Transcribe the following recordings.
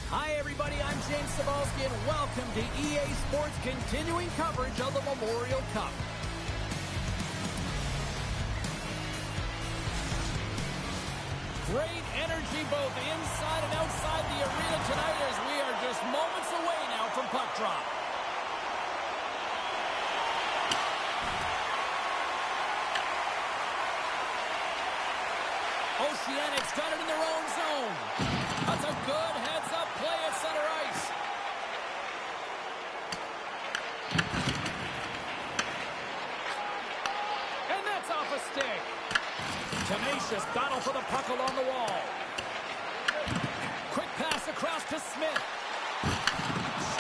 Hi, everybody. I'm James Cebulski, and welcome to EA Sports' continuing coverage of the Memorial Cup. Great energy both inside and outside the arena tonight as we are just moments away now from puck drop. Oceanics got it in their own zone. That's a good heads-up play at center ice. And that's off a stick. Tenacious battle for the puck along the wall. Quick pass across to Smith.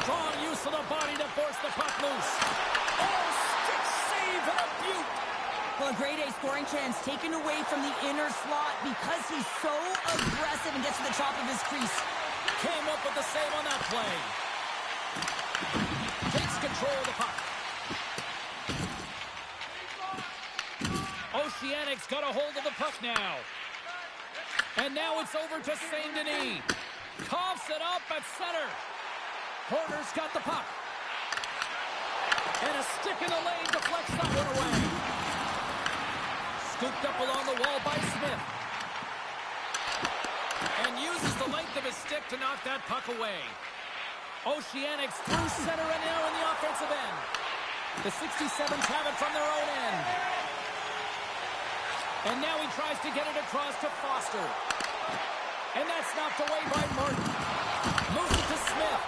Strong use of the body to force the puck loose. Oh, stick save and a beaut. Well, a grade A scoring chance taken away from the inner slot because he's so aggressive and gets to the top of his crease. Came up with the save on that play. Takes control of the puck. Oceanics got a hold of the puck now. And now it's over to St. Denis. Coughs it up at center. Horner's got the puck. And a stick in the lane deflects that one away. Scooped up along the wall by Smith. And uses the length of his stick to knock that puck away. Oceanics through center and now in the offensive end. The 67s have it from their own end. And now he tries to get it across to Foster. And that's knocked away by Martin. Moves it to Smith.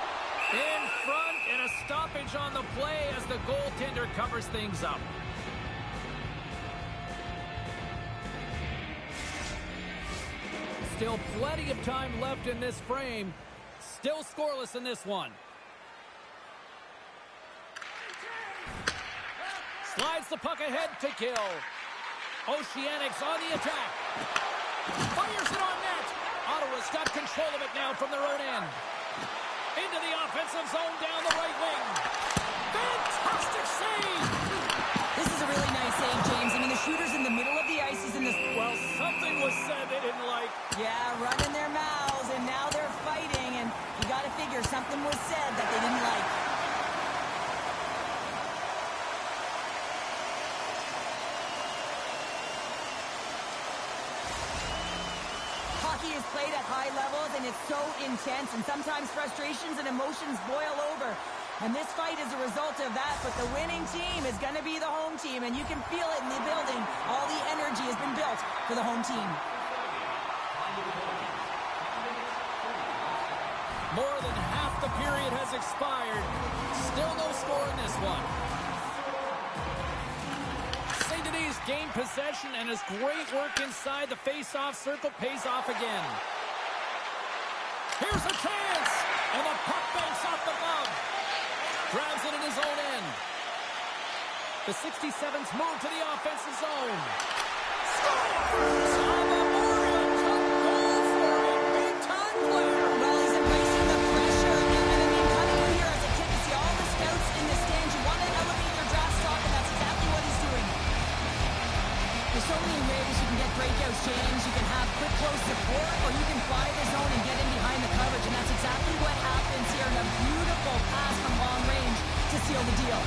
In front and a stoppage on the play as the goaltender covers things up. Still plenty of time left in this frame. Still scoreless in this one. Slides the puck ahead to kill. Oceanics on the attack. Fires it on net. Ottawa's got control of it now from their own end. Into the offensive zone down the right wing. Fantastic save! This is a really nice save, James. I mean, the shooter's in the middle of the ice. He's in this... Well, something was said they didn't like. Yeah, running their mouths, and now they're fighting, and you got to figure something was said that they didn't like. Hockey is played at high levels, and it's so intense, and sometimes frustrations and emotions boil over. And this fight is a result of that, but the winning team is going to be the home team, and you can feel it in the building. All the energy has been built for the home team. More than half the period has expired. Still no score in this one. St. Denis gained possession, and his great work inside the face-off circle pays off again. Here's a chance, and the puck banks off the glove. Grabs it in his own end. The 67s move to the offensive zone. Scores! A Memorial Cup goal for a big-time player. Well, he's embracing the pressure. And I mean, coming in here as a kid to see all the scouts in the stands, you want to elevate your draft stock, and that's exactly what he's doing. There's so many ways you can get breakouts, James. You can have quick, close support, or you can fly the zone and get in behind the coverage, and that's exactly what happens here in a beautiful pass from long range to seal the deal.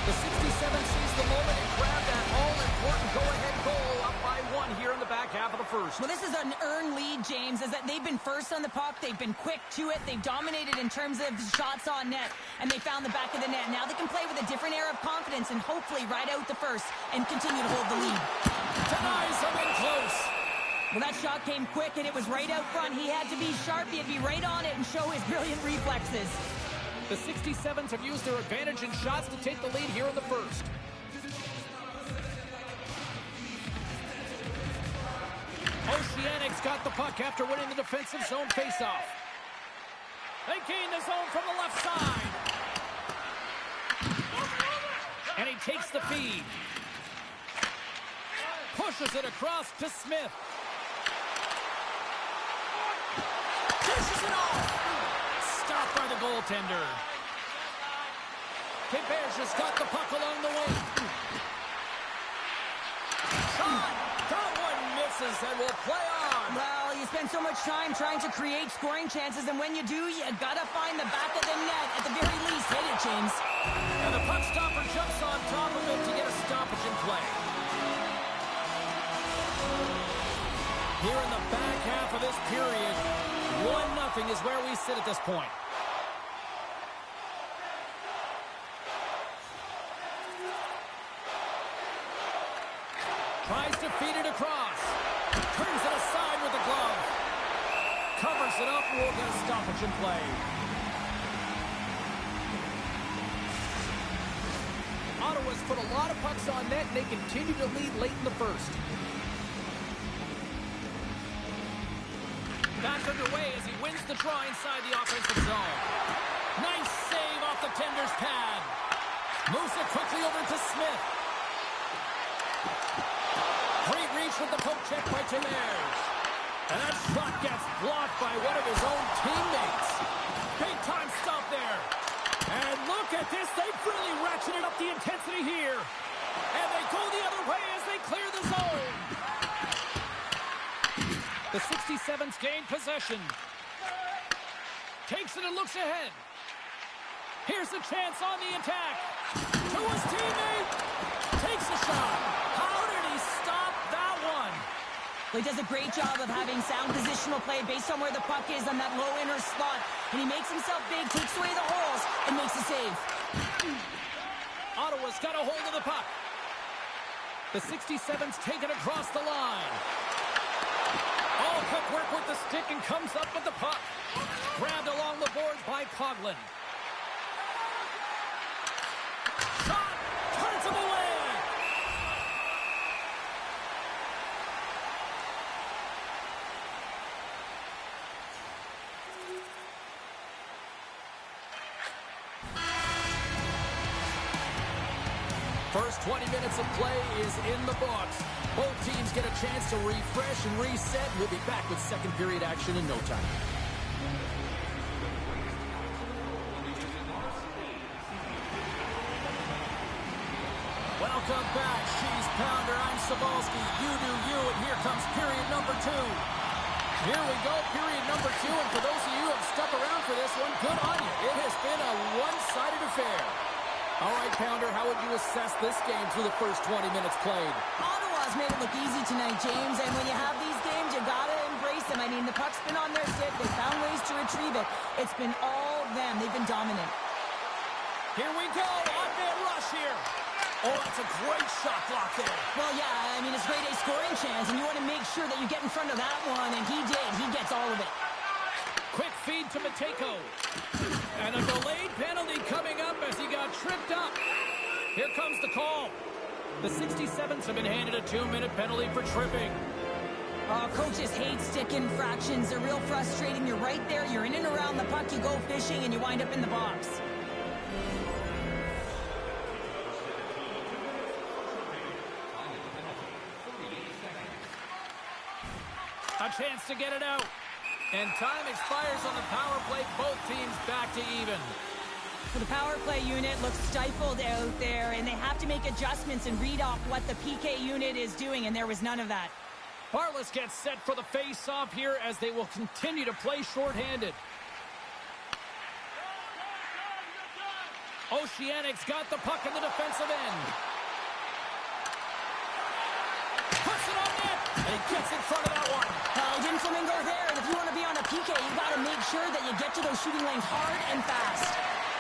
The 67 sees the moment and grabbed that all-important go-ahead goal up by one here in the back half of the first. Well, this is an earned lead, James, is that they've been first on the puck, they've been quick to it, they've dominated in terms of shots on net, and they found the back of the net. Now they can play with a different air of confidence and hopefully ride out the first and continue to hold the lead. Denies him in close. Well, that shot came quick, and it was right out front. He had to be sharp, he had to be right on it and show his brilliant reflexes. The 67s have used their advantage in shots to take the lead here in the first. Oceanics got the puck after winning the defensive zone faceoff. They gain the zone from the left side. And he takes the feed. Pushes it across to Smith. Dishes it off. Stopped by the goaltender. Quebe's got the puck along the wing. Shot! That one misses and will play on. Well, you spend so much time trying to create scoring chances, and when you do, you gotta find the back of the net. At the very least, hit it, James. And the puck stopper jumps on top of it to get a stoppage in play. Here in the back half of this period, 1-0 is where we sit at this point. Tries to feed it across. Turns it aside with the glove. Covers it up and we'll get a stoppage in play. Ottawa's put a lot of pucks on net and they continue to lead late in the first. Back underway as he wins the draw inside the offensive zone. Nice save off the tender's pad. Moves it quickly over to Smith. Great reach with the poke check by Quebe's. And that shot gets blocked by one of his own teammates. Big time stop there. And look at this. They've really ratcheted up the intensity here. And they go the other way as they clear the zone. The 67's gain possession. Takes it and looks ahead. Here's a chance on the attack. To his teammate. Takes a shot. How did he stop that one? Well, he does a great job of having sound positional play based on where the puck is on that low inner slot. And he makes himself big, takes away the holes, and makes a save. Ottawa's got a hold of the puck. The 67's taken across the line. All quick work with the stick and comes up with the puck. Grabbed along the boards by Coughlin. Shot! Turns him away! First 20 minutes of play is in the books. Both teams get a chance to refresh and reset. We'll be back with second period action in no time. Welcome back, Cheese Pounder. I'm Sabalski. You do you, and here comes period number 2. Here we go, period number 2, and for those of you who have stuck around for this one, good on you. It has been a one-sided affair. All right, Pounder, how would you assess this game through the first 20 minutes played? Ottawa's made it look easy tonight, James, and when you have these games, you gotta embrace them. I mean, the puck's been on their stick. They found ways to retrieve it. It's been all them. They've been dominant. Here we go, on-man rush here. Oh, that's a great shot block there. Well, yeah, I mean, it's grade A scoring chance, and you want to make sure that you get in front of that one, and he did. He gets all of it. Quick feed to Matejko. And a delayed penalty coming up as he got tripped up. Here comes the call. The 67s have been handed a 2-minute penalty for tripping. Coaches hate stick infractions. They're real frustrating. You're right there. You're in and around the puck. You go fishing, and you wind up in the box. A chance to get it out. And time expires on the power play. Both teams back to even. The power play unit looks stifled out there, and they have to make adjustments and read off what the PK unit is doing, and there was none of that. Barlas gets set for the face-off here as they will continue to play shorthanded. Oceanic's got the puck in the defensive end. Puts it on net, and he gets in front of that one. Jim Flamingo there, and if you want to be on a PK, you got to make sure that you get to those shooting lanes hard and fast.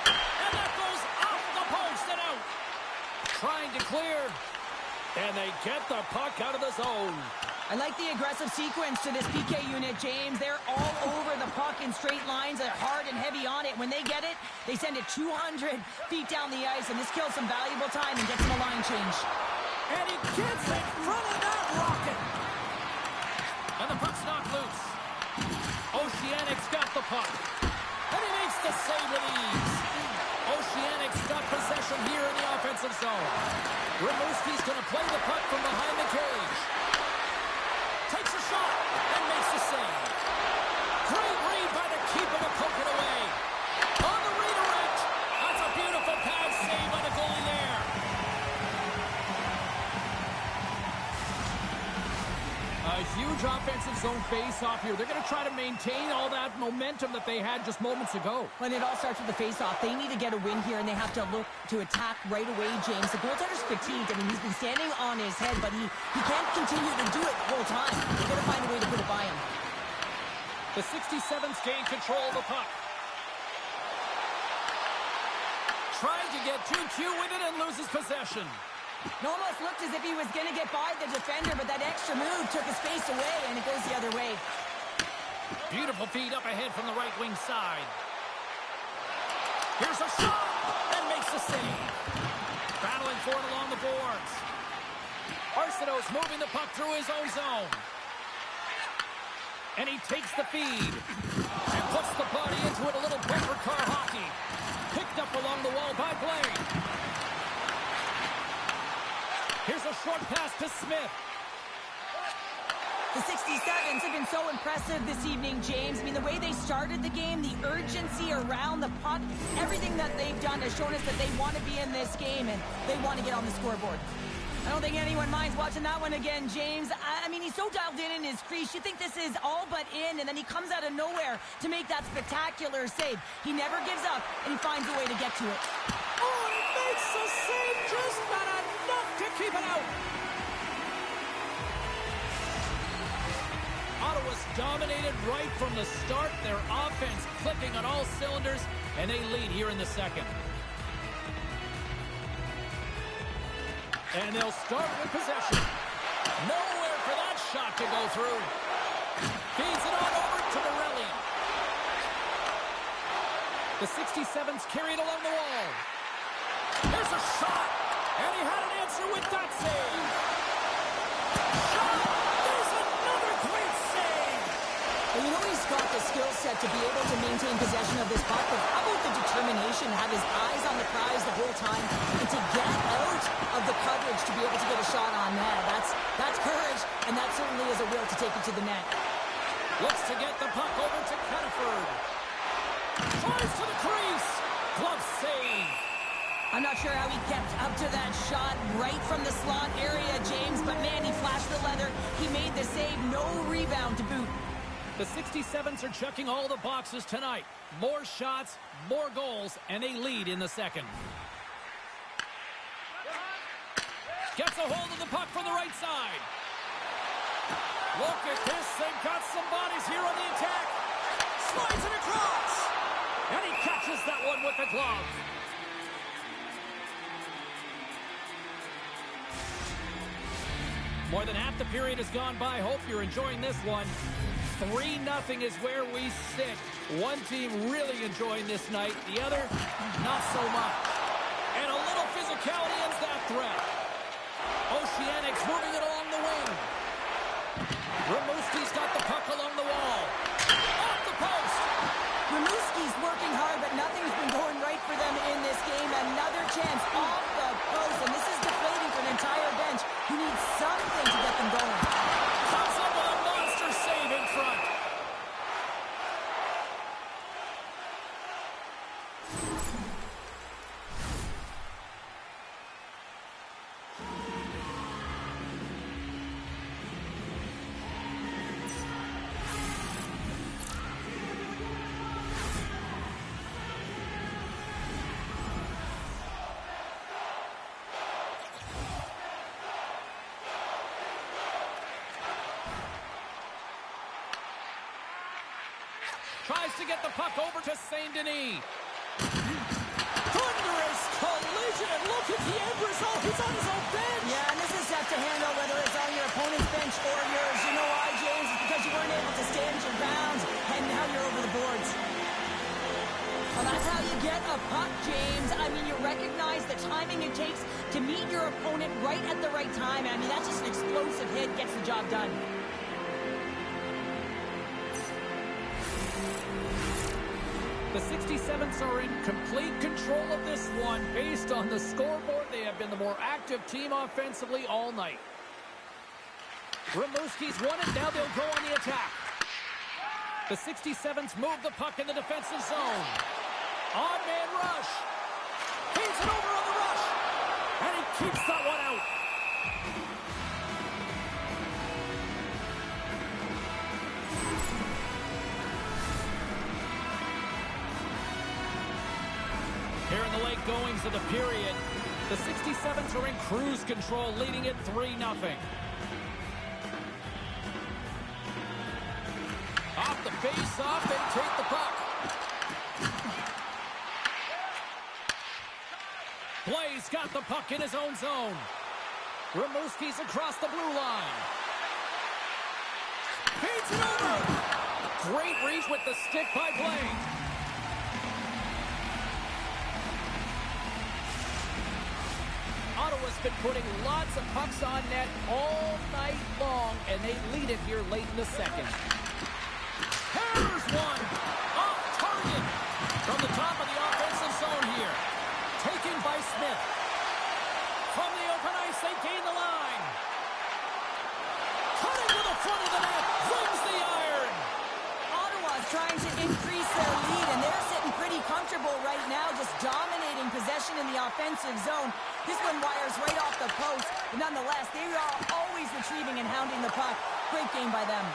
And that goes off the post and out. Trying to clear, and they get the puck out of the zone. I like the aggressive sequence to this PK unit, James. They're all over the puck in straight lines. They're hard and heavy on it. When they get it, they send it 200 feet down the ice, and this kills some valuable time and gets them a line change. And he gets in front of that rocket. And the puck's knocked loose. Oceanic's got the puck. And he makes the save with ease. Oceanic's got possession here in the offensive zone. Rimouski's going to play the puck from behind the cage. Takes a shot and makes the save. Great read by the keeper to poke it away. On the redirect. That's a beautiful pad save huge offensive zone face-off here. They're going to try to maintain all that momentum that they had just moments ago. When it all starts with the face-off, they need to get a win here, and they have to look to attack right away, James. The goaltender's fatigued. I mean, he's been standing on his head, but he can't continue to do it the whole time. They're going to find a way to put it by him. The 67s gain control of the puck. Trying to get too cute with it and loses possession. It almost looked as if he was going to get by the defender, but that extra move took his space away, and it goes the other way. Beautiful feed up ahead from the right wing side. Here's a shot, and makes the save. Battling for it along the boards. Arsenault's moving the puck through his own zone. And he takes the feed and puts the body into it, a little bumper car hockey. Picked up along the wall by Blaine. Here's a short pass to Smith. The 67s have been so impressive this evening, James. I mean, the way they started the game, the urgency around the puck, everything that they've done has shown us that they want to be in this game and they want to get on the scoreboard. I don't think anyone minds watching that one again, James. I mean, he's so dialed in his crease. You think this is all but in, and then he comes out of nowhere to make that spectacular save. He never gives up, and he finds a way to get to it. Oh, and he makes the save, just not enough to keep it out. Ottawa's dominated right from the start. Their offense clicking on all cylinders, and they lead here in the second. And they'll start with possession. Nowhere for that shot to go through. Feeds it on over to Morelli. The 67s carry it along the wall. There's a shot. And he had an answer with that save. Shot. There's another great save. Well, you know he's got the skill set to be able to maintain possession of this puck, but how about the determination to have his eyes on the prize the whole time and to get out of the coverage to be able to get a shot on net? That's courage, and that certainly is a will to take it to the net. Looks to get the puck over to Pettiford. Tries to the crease. Glove save. I'm not sure how he kept up to that shot right from the slot area, James, but man, he flashed the leather. He made the save, no rebound to boot. The 67s are checking all the boxes tonight. More shots, more goals, and they lead in the second. Gets a hold of the puck from the right side. Look at this. They've got some bodies here on the attack. Slides it across. And he catches that one with the glove. More than half the period has gone by. Hope you're enjoying this one. 3-0 is where we sit. One team really enjoying this night. The other, not so much. And a little physicality ends that threat. Oceanics moving it along the wing. Rimouski's got the puck along the wall. Off the post. Rimouski's working hard, but nothing's been going right for them in this game. Another chance off the post, and this is deflating for an entire bench who needs something to get them going. Comes up with a monster save in front. Tries to get the puck over to St. Denis. Thunderous collision, and look at the end result. He's on his own bench. Yeah, and this is tough to handle whether it's on your opponent's bench or yours. You know why, James? It's because you weren't able to stand your ground, and now you're over the boards. Well, that's how you get a puck, James. I mean, you recognize the timing it takes to meet your opponent right at the right time. I mean, that's just an explosive hit, gets the job done. The 67s are in complete control of this one. Based on the scoreboard, they have been the more active team offensively all night. Rimouski's won it. Now they'll go on the attack. The 67s move the puck in the defensive zone. Odd man rush. Feeds it over on the rush. And he keeps that one out. the late goings of the period. The 67s are in cruise control, leading it 3-0. Off the face-off, they take the puck. Blaze got the puck in his own zone. Rimouski's across the blue line. Feeds it over. Great reach with the stick by Blaze. Ottawa's been putting lots of pucks on net all night long, and they lead it here late in the second. Here's one. Off target. From the top of the offensive zone here. Taken by Smith. From the open ice, they gain the line. Cutting to the front of the net. Rings the iron. Ottawa's trying to increase their lead, and they're sitting pretty comfortable right now, just dominating possession in the offensive zone. This one wires right off the post, but nonetheless, they are always retrieving and hounding the puck. Great game by them.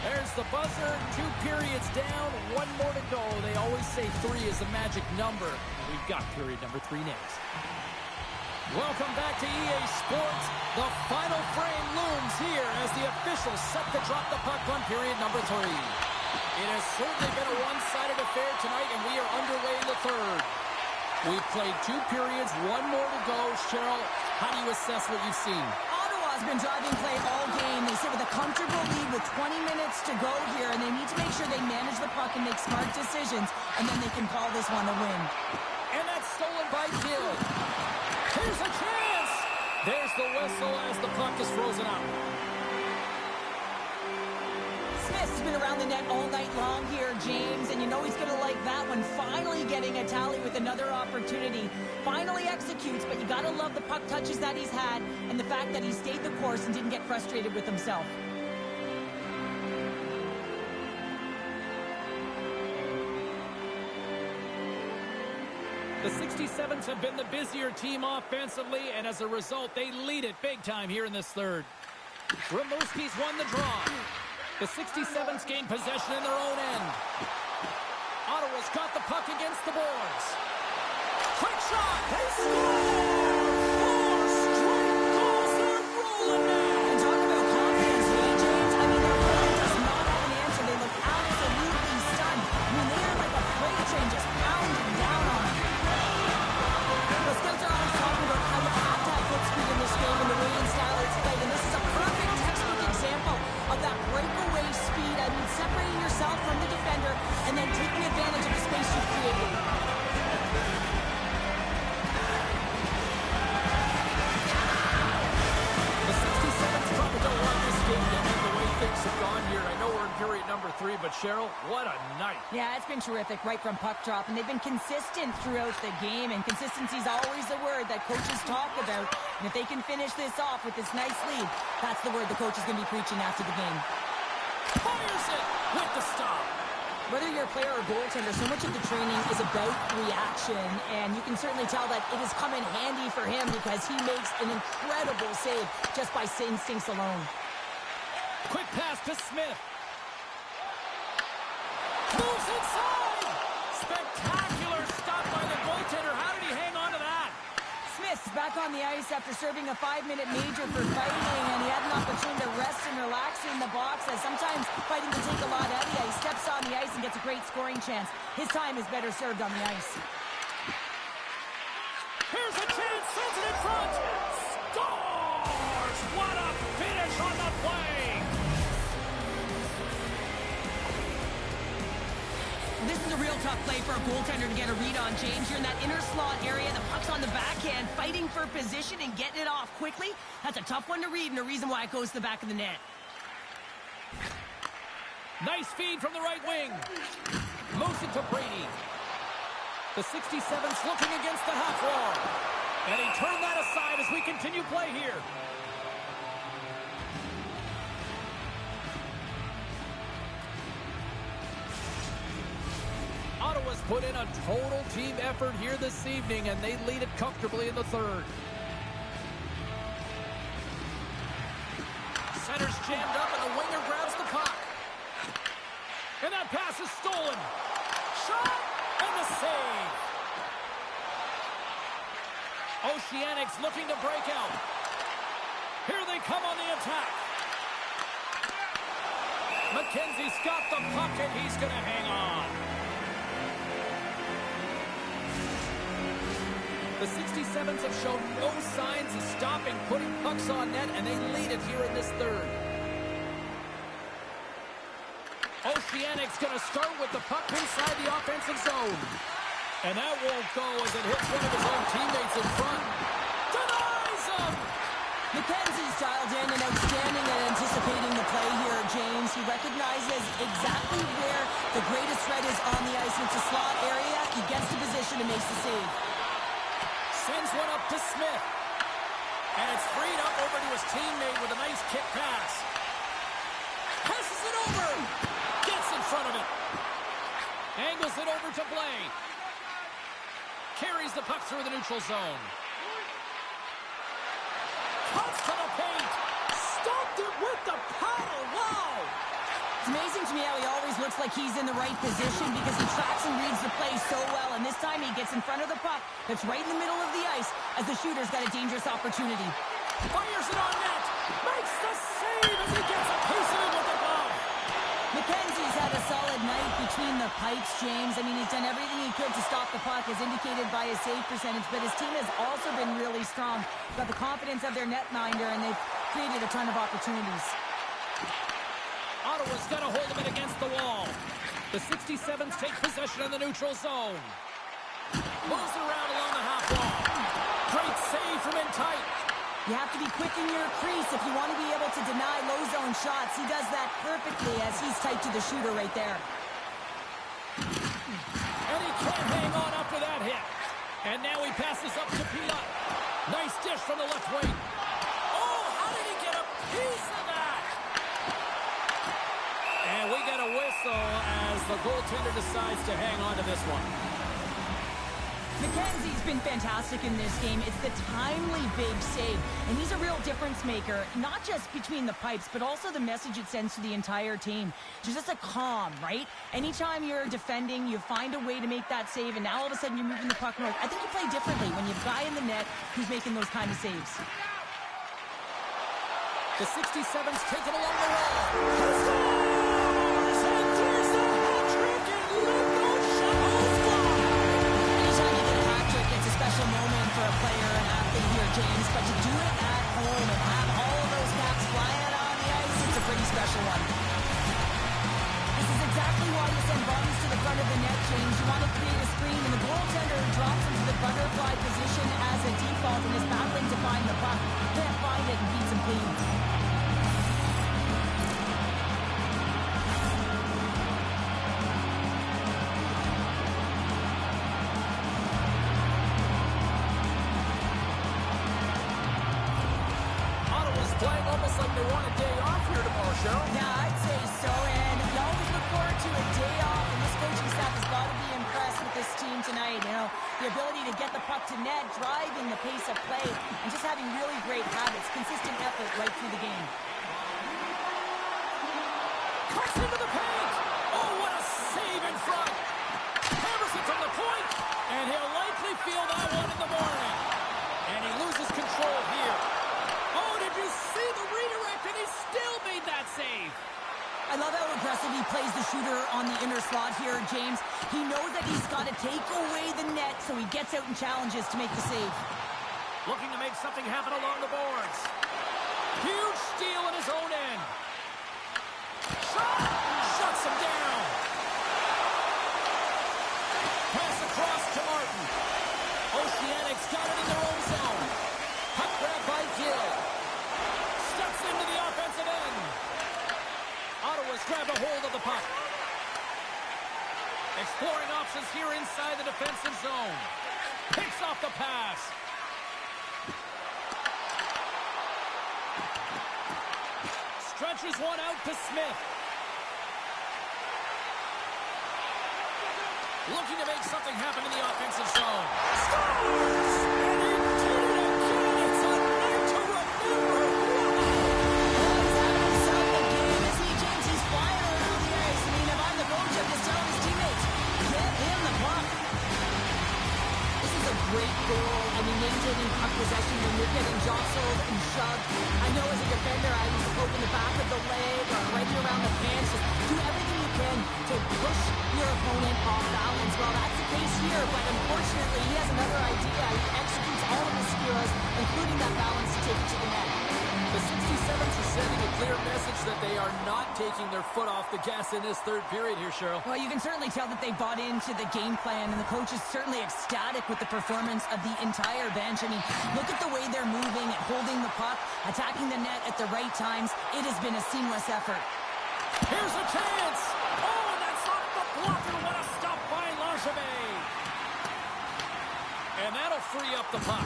There's the buzzer. 2 periods down, 1 more to go. They always say 3 is the magic number. We've got period number 3 next. Welcome back to EA Sports. The final frame looms here as the officials set to drop the puck on period number 3. It has certainly been a one-sided affair tonight, and we are underway in the third. We've played 2 periods, 1 more to go. Cheryl, how do you assess what you've seen? Ottawa's been driving play all game. They sit with a comfortable lead with 20 minutes to go here, and they need to make sure they manage the puck and make smart decisions, and then they can call this one a win. And that's stolen by Gill. Here's a chance. There's the whistle as the puck is frozen out. Smith's been around the net all night long here, James, and you know he's going to like that one. Finally getting a tally with another opportunity. Finally executes, but you got to love the puck touches that he's had and the fact that he stayed the course and didn't get frustrated with himself. The 67s have been the busier team offensively, and as a result, they lead it big time here in this third. Rimouski's won the draw. The 67s gain possession in their own end. Ottawa's got the puck against the boards. Quick shot! They score! 4 straight goals, they're rolling now! And talk about confidence, hey, James. I mean, their opponent does not have an answer. They look absolutely stunned. I mean, they are like a freight train just pounding down on them. The Scouts are always talking about how you have to have foot speed in this game and the way and style it's played, and this is a perfect textbook example of that breakaway speed. I mean, separating yourself from the defender and then taking advantage of the space you've created. The 67s probably don't want this game to end the way things have gone here. I know we're in period number 3, but Cheryl, what a night. Yeah, it's been terrific right from puck drop, and they've been consistent throughout the game, and consistency is always the word that coaches talk about. And if they can finish this off with this nice lead, that's the word the coach is going to be preaching after the game. Fires it with the stop. Whether you're a player or goaltender, so much of the training is about reaction, and you can certainly tell that it has come in handy for him because he makes an incredible save just by instincts alone. Quick pass to Smith. Moves inside. Spectacular stop by the goaltender. How did he hang on to that? Smith's back on the ice after serving a 5-minute major for fighting, and he had an opportunity to rest and relax in the box, as sometimes fighting can take a lot out of you. He steps on the ice and gets a great scoring chance. His time is better served on the ice. Here's a chance. Sends it in front. Scores! What a finish on the play. This is a real tough play for a goaltender to get a read on, James. You're in that inner slot area. The puck's on the backhand, fighting for position and getting it off quickly. That's a tough one to read, and a reason why it goes to the back of the net. Nice feed from the right wing. Moves it to Brady. The 67's looking against the half wall. And he turned that aside as we continue play here. Ottawa's put in a total team effort here this evening, and they lead it comfortably in the third. jammed up, and the winger grabs the puck. And that pass is stolen. Shot, and the save. Oceanics looking to break out. Here they come on the attack. McKenzie's got the puck, and he's going to hang on. The 67s have shown no signs of stopping putting pucks on net, and they lead it here in this third. Oceanics going to start with the puck inside the offensive zone. And that won't go as it hits one of his own teammates in front. Denies him! McKenzie's dialed in and outstanding at anticipating the play here, James. He recognizes exactly where the greatest threat is on the ice. It's a slot area. He gets the position and makes the save. Sends one up to Smith. And it's freed up over to his teammate with a nice kick pass. Passes it over. Gets in front of it. Angles it over to Blay. Carries the puck through the neutral zone. Cuts to the paint. Stopped it with the paddle. Wow. It's amazing to me how he always looks like he's in the right position because he tracks and reads the play so well. And this time he gets in front of the puck that's right in the middle of the ice as the shooter's got a dangerous opportunity. Fires it on net. Makes the save as he gets a piece of it with the glove. McKenzie's had a solid night between the pipes, James. I mean, he's done everything he could to stop the puck, as indicated by his save percentage, but his team has also been really strong. Got the confidence of their netminder, and they've created a ton of opportunities. Ottawa's got a hold of it against the wall. The 67s take possession in the neutral zone. Moves around along the half wall. Great save from in tight. You have to be quick in your crease if you want to be able to deny low zone shots. He does that perfectly as he's tight to the shooter right there. And he can't hang on after that hit. And now he passes up to Pilat. Nice dish from the left wing. Oh, how did he get a piece of that? And we get a whistle as the goaltender decides to hang on to this one. McKenzie's been fantastic in this game. It's the timely big save, and he's a real difference maker, not just between the pipes, but also the message it sends to the entire team. There's just a calm, right? Anytime you're defending, you find a way to make that save, and now all of a sudden you're moving the puck north. I think you play differently when you have a guy in the net who's making those kind of saves. The 67s take it along the wall. He scores! And there's the hat-trick, and let those shadows fly! Anytime you get a hat-trick, it's a special moment for a player and athlete here, James. But to do it at home and have all of those caps flying out on the ice, it's a pretty special one. This is exactly why you send bodies to the front of the net, James. You want to create a screen, and the goaltender drops into the butterfly position as a default and is battling to find the puck. Can't find it and beats him clean. Playing almost like they want a day off here tomorrow, Cheryl. Yeah, I'd say so, and you always look forward to a day off, and this coaching staff has got to be impressed with this team tonight. You know, the ability to get the puck to net, driving the pace of play, and just having really great habits, consistent effort right through the game. Cuts into the paint! Oh, what a save in front! Hammers it from the point, and he'll likely feel that one in the morning. And he loses control here. Oh, did you see the redirect, and he still made that save? I love how aggressive he plays the shooter on the inner slot here, James. He knows that he's got to take away the net, so he gets out and challenges to make the save. Looking to make something happen along the boards. Huge steal in his own end. Shot! Shuts him down. Pass across to Martin. Oceanics got it in their own zone. Puck grab by Gill. Steps into the offensive end. Ottawa's grabbed a hold of the puck. Exploring options here inside the defensive zone. Picks off the pass. Stretches one out to Smith. Looking to make something happen in the offensive zone. Scores! And he did it again! It's a night to remember! Well, he's having himself getting jostled and shoved. I know as a defender I used to poke in the back of the leg or right around the pants. Just do everything you can to push your opponent off balance. Well, that's the case here, but unfortunately he has another idea. He executes all of his skills, including that balance to take it to the net. The 67s are sending a clear message that they are not taking their foot off the gas in this third period here, Cheryl. Well, you can certainly tell that they bought into the game plan, and the coach is certainly ecstatic with the performance of the entire bench. I mean, look at the way they're moving, holding the puck, attacking the net at the right times. It has been a seamless effort. Here's a chance! Oh, and that's off the blocker. What a stop by Langevin. And that'll free up the puck.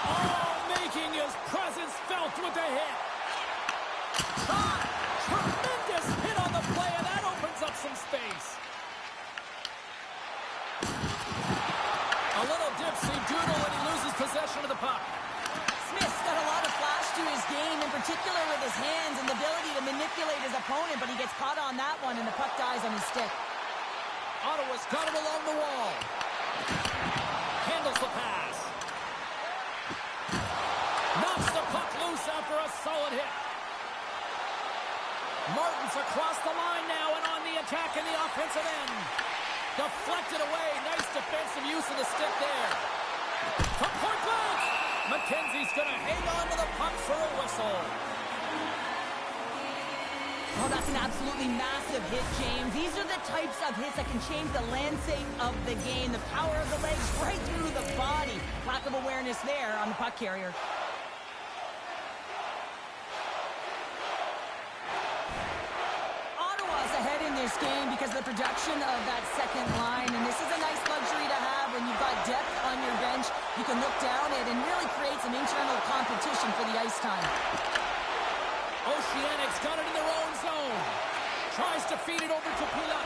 Oh, making his presence felt with a hit. Shot! Tremendous hit on the play, and that opens up some space. A little dipsy doodle, and he loses possession of the puck. Smith's got a lot of flash to his game, in particular with his hands and the ability to manipulate his opponent, but he gets caught on that one, and the puck dies on his stick. Ottawa's got it along the wall. Handles the pass. Knocks the puck loose after a solid hit. Martin's across the line now and on the attack in the offensive end. Deflected away. Nice defensive use of the stick there. From point blank. McKenzie's going to hang on to the puck for a whistle. Oh, that's an absolutely massive hit, James. These are the types of hits that can change the landscape of the game. The power of the legs right through the body. Lack of awareness there on the puck carrier. Ottawa's ahead in this game because of the production of that second line, and this is a nice luxury to have when you've got depth on your bench. You can look down it and really create some internal competition for the ice time. Oceanic's got it in their own zone. Tries to feed it over to Pula.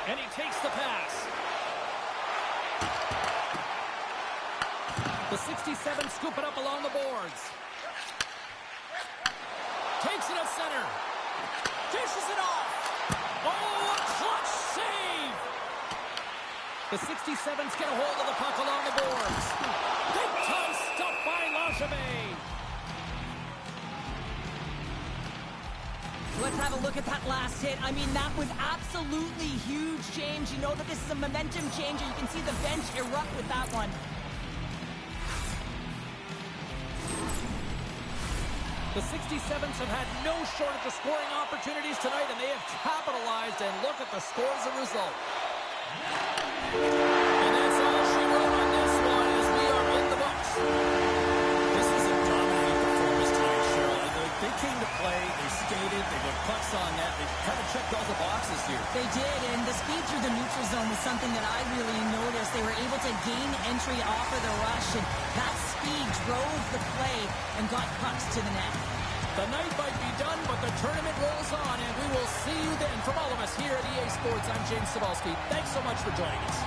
And he takes the pass. The 67 scoop it up along the boards. Takes it at center. Dishes it off. Oh, a clutch save. The 67s get a hold of the puck along the boards. Big time stuff by Langevin. Let's have a look at that last hit. I mean, that was absolutely huge, James. You know that this is a momentum changer. You can see the bench erupt with that one. The 67s have had no shortage of scoring opportunities tonight, and they have capitalized, and look at the score as a result. And that's all she wrote on this one as we are in the books. This was a dominating performance tonight, Cheryl. They came to play, they skated, they put pucks on net, they kind of checked all the boxes here. They did, and the speed through the neutral zone was something that I really noticed. They were able to gain entry off of the rush, and that speed drove the play and got pucks to the net. The night might be done, but the tournament rolls on, and we will see you then. From all of us here at EA Sports, I'm James Cebulski. Thanks so much for joining us.